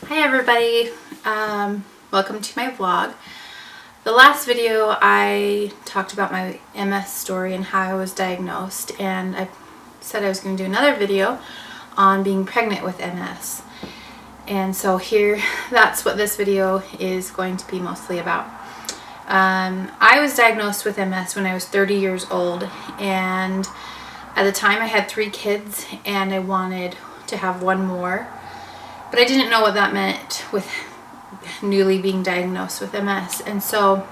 Hi everybody, welcome to my vlog. The last video I talked about my MS story and how I was diagnosed, and I said I was going to do another video on being pregnant with MS. And so here, that's what this video is going to be mostly about. I was diagnosed with MS when I was 30 years old, and at the time I had 3 kids and I wanted to have one more. But I didn't know what that meant with newly being diagnosed with MS. And so,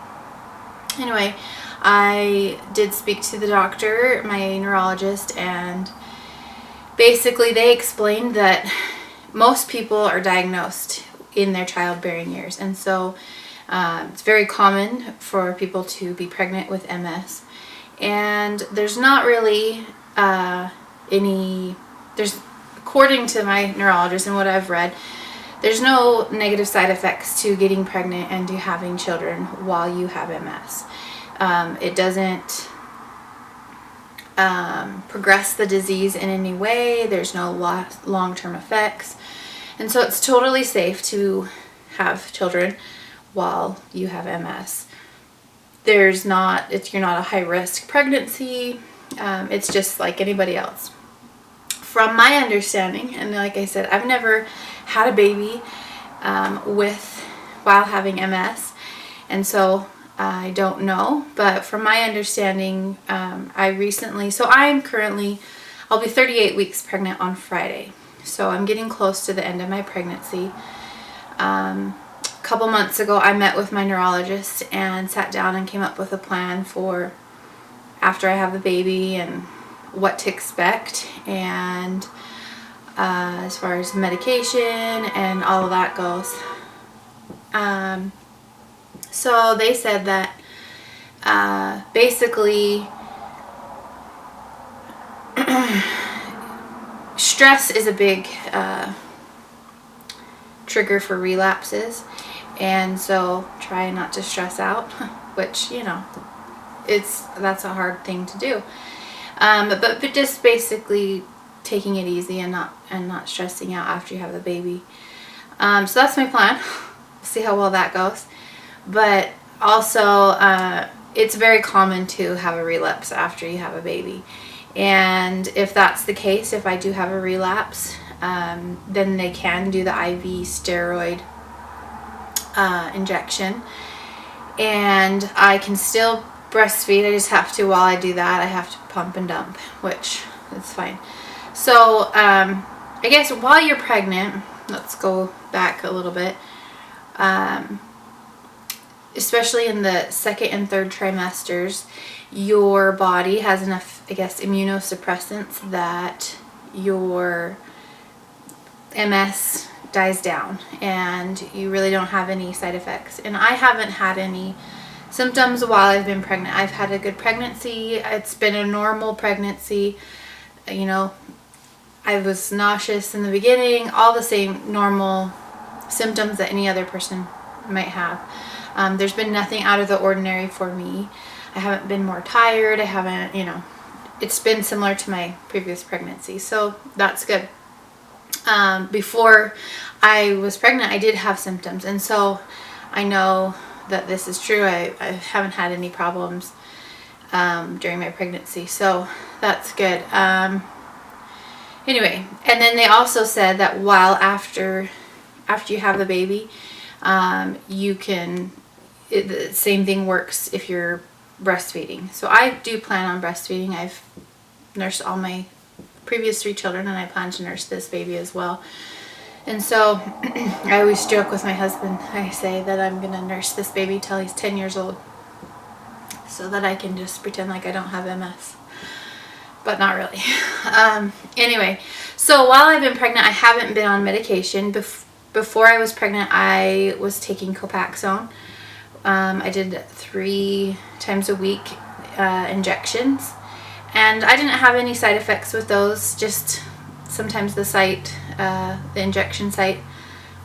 anyway, I did speak to the doctor, my neurologist, and basically they explained that most people are diagnosed in their childbearing years. And so it's very common for people to be pregnant with MS. And there's not really according to my neurologist and what I've read, there's no negative side effects to getting pregnant and to having children while you have MS. It doesn't progress the disease in any way. There's no long-term effects. And so it's totally safe to have children while you have MS. You're not a high-risk pregnancy. It's just like anybody else. From my understanding, and like I said, I've never had a baby while having MS, and so I don't know, but from my understanding, I'll be 38 weeks pregnant on Friday, so I'm getting close to the end of my pregnancy. A couple months ago, I met with my neurologist and sat down and came up with a plan for after I have the baby and what to expect, and as far as medication and all of that goes. So they said that basically stress is a big trigger for relapses, and so try not to stress out, which, you know, that's a hard thing to do. But just basically taking it easy and not stressing out after you have the baby. So that's my plan. We'll see how well that goes. But also, it's very common to have a relapse after you have a baby. And if that's the case, if I do have a relapse, then they can do the IV steroid injection. And I can still breastfeed. I just have to, while I do that, I have to pump and dump, which is fine. So I guess while you're pregnant, let's go back a little bit, especially in the 2nd and 3rd trimesters, your body has enough, I guess, immunosuppressants that your MS dies down and you really don't have any side effects. And I haven't had any symptoms while I've been pregnant. I've had a good pregnancy. It's been a normal pregnancy. You know, I was nauseous in the beginning, all the same normal symptoms that any other person might have. There's been nothing out of the ordinary for me. I haven't been more tired. I haven't, you know, it's been similar to my previous pregnancy. So that's good. Before I was pregnant, I did have symptoms. And so I know that this is true. I haven't had any problems during my pregnancy, so that's good. Anyway, and then they also said that after you have the baby, the same thing works if you're breastfeeding. So I do plan on breastfeeding. I've nursed all my previous 3 children, and I plan to nurse this baby as well. And so I always joke with my husband. I say that I'm going to nurse this baby till he's 10 years old so that I can just pretend like I don't have MS. But not really. Anyway, so while I've been pregnant, I haven't been on medication. Before I was pregnant, I was taking Copaxone. I did 3 times a week injections. And I didn't have any side effects with those, just sometimes the injection site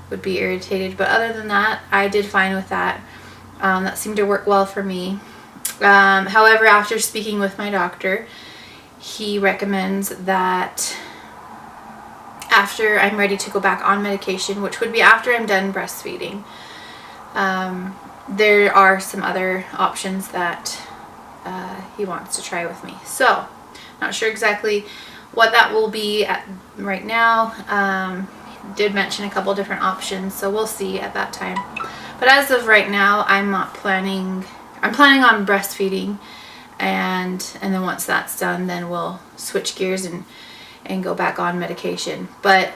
would be irritated, but other than that, I did fine with that. That seemed to work well for me. However, after speaking with my doctor, he recommends that after I'm ready to go back on medication, which would be after I'm done breastfeeding. There are some other options that he wants to try with me. So, not sure exactly what that will be right now. He did mention a couple different options, so we'll see at that time. But as of right now, I'm planning on breastfeeding, and then once that's done, then we'll switch gears and go back on medication. But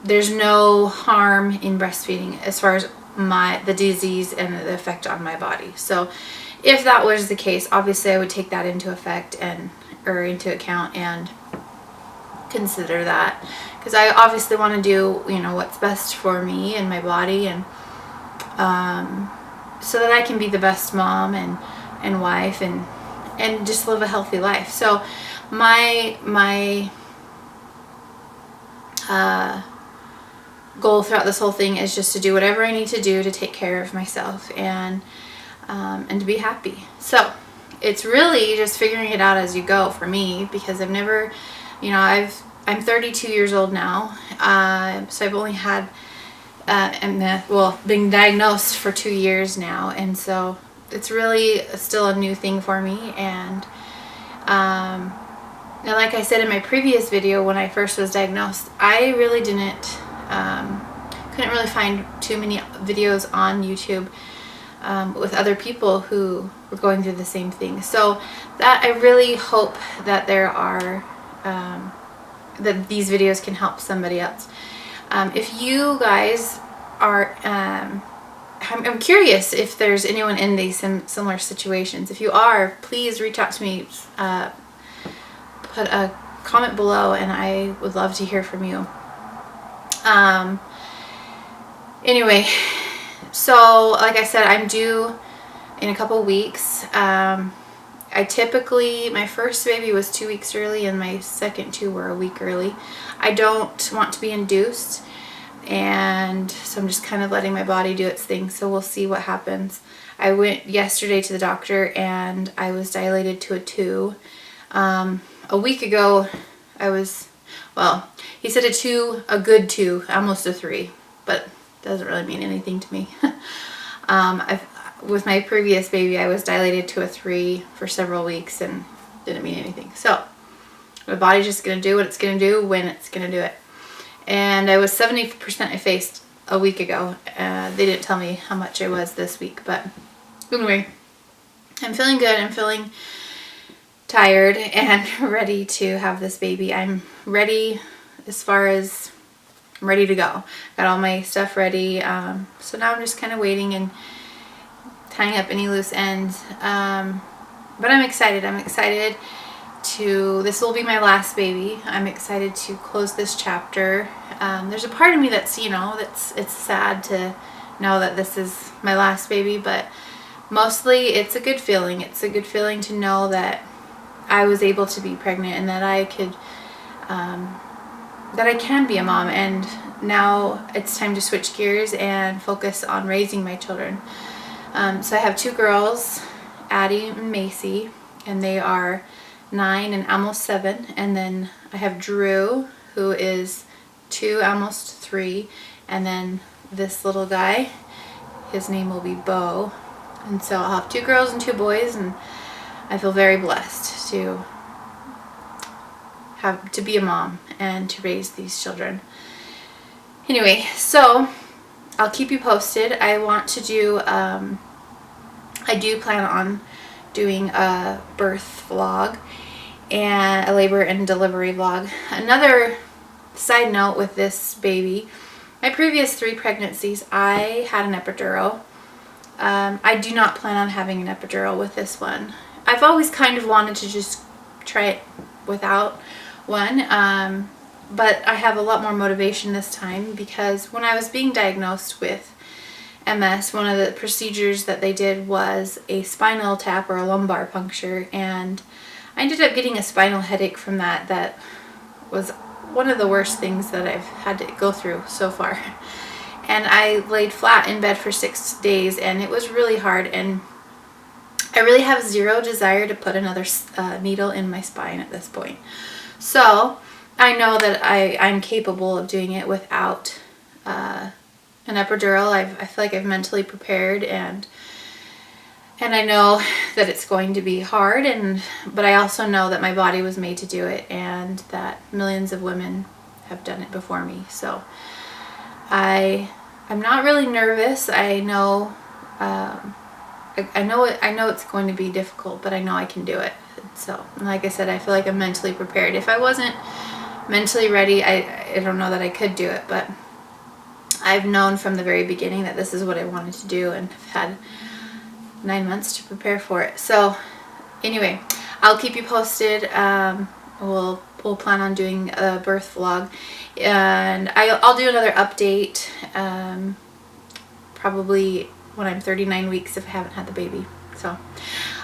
there's no harm in breastfeeding as far as the disease and the effect on my body. So if that was the case, obviously I would take that into account and consider that, because I obviously want to do what's best for me and my body, and so that I can be the best mom and wife and just live a healthy life. So my goal throughout this whole thing is just to do whatever I need to do to take care of myself and to be happy. So it's really just figuring it out as you go for me, because I've never, I'm 32 years old now, so I've only had been diagnosed for 2 years now, and so it's really still a new thing for me. And now, like I said in my previous video, when I first was diagnosed, I really couldn't really find too many videos on YouTube with other people who were going through the same thing. So that I really hope that there are that these videos can help somebody else. If you guys are, I'm curious if there's anyone in these similar situations. If you are, please reach out to me. Put a comment below, and I would love to hear from you. Anyway, so like I said, I'm due in a couple weeks. My first baby was 2 weeks early, and my second two were a week early. I don't want to be induced, and so I'm just kind of letting my body do its thing. So we'll see what happens. I went yesterday to the doctor, and I was dilated to a 2. A week ago, he said a 2, a good 2, almost a 3, but doesn't really mean anything to me. With my previous baby, I was dilated to a 3 for several weeks and didn't mean anything. So my body's just going to do what it's going to do when it's going to do it. And I was 70% effaced a week ago. They didn't tell me how much I was this week, but anyway, I'm feeling good. I'm feeling tired and ready to have this baby. I'm ready as far as I'm ready to go. Got all my stuff ready. So now I'm just kind of waiting and tying up any loose ends. But I'm excited. I'm excited this will be my last baby. I'm excited to close this chapter. There's a part of me that's, it's sad to know that this is my last baby, but mostly it's a good feeling. It's a good feeling to know that I was able to be pregnant and that I can be a mom, and now it's time to switch gears and focus on raising my children. So I have 2 girls, Addie and Macy, and they are 9 and almost 7, and then I have Drew, who is 2, almost 3, and then this little guy, his name will be Bo. And so I'll have 2 girls and 2 boys, and I feel very blessed to be a mom and to raise these children. Anyway, so I'll keep you posted. I do plan on doing a birth vlog and a labor and delivery vlog. Another side note with this baby, my previous 3 pregnancies, I had an epidural. I do not plan on having an epidural with this one. I've always kind of wanted to just try it without one, but I have a lot more motivation this time, because when I was being diagnosed with MS, one of the procedures that they did was a spinal tap or a lumbar puncture, and I ended up getting a spinal headache from that. That was one of the worst things that I've had to go through so far. And I laid flat in bed for 6 days, and it was really hard, and I really have zero desire to put another needle in my spine at this point. So I know that I'm capable of doing it without an epidural. I feel like I've mentally prepared, and I know that it's going to be hard, but I also know that my body was made to do it, and that millions of women have done it before me. So I'm not really nervous. I know I know it's going to be difficult, but I know I can do it. So, like I said, I feel like I'm mentally prepared. If I wasn't mentally ready, I don't know that I could do it, but I've known from the very beginning that this is what I wanted to do, and I've had 9 months to prepare for it. So anyway, I'll keep you posted. We'll plan on doing a birth vlog, and I'll do another update probably when I'm 39 weeks if I haven't had the baby. So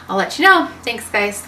I'll let you know. Thanks, guys.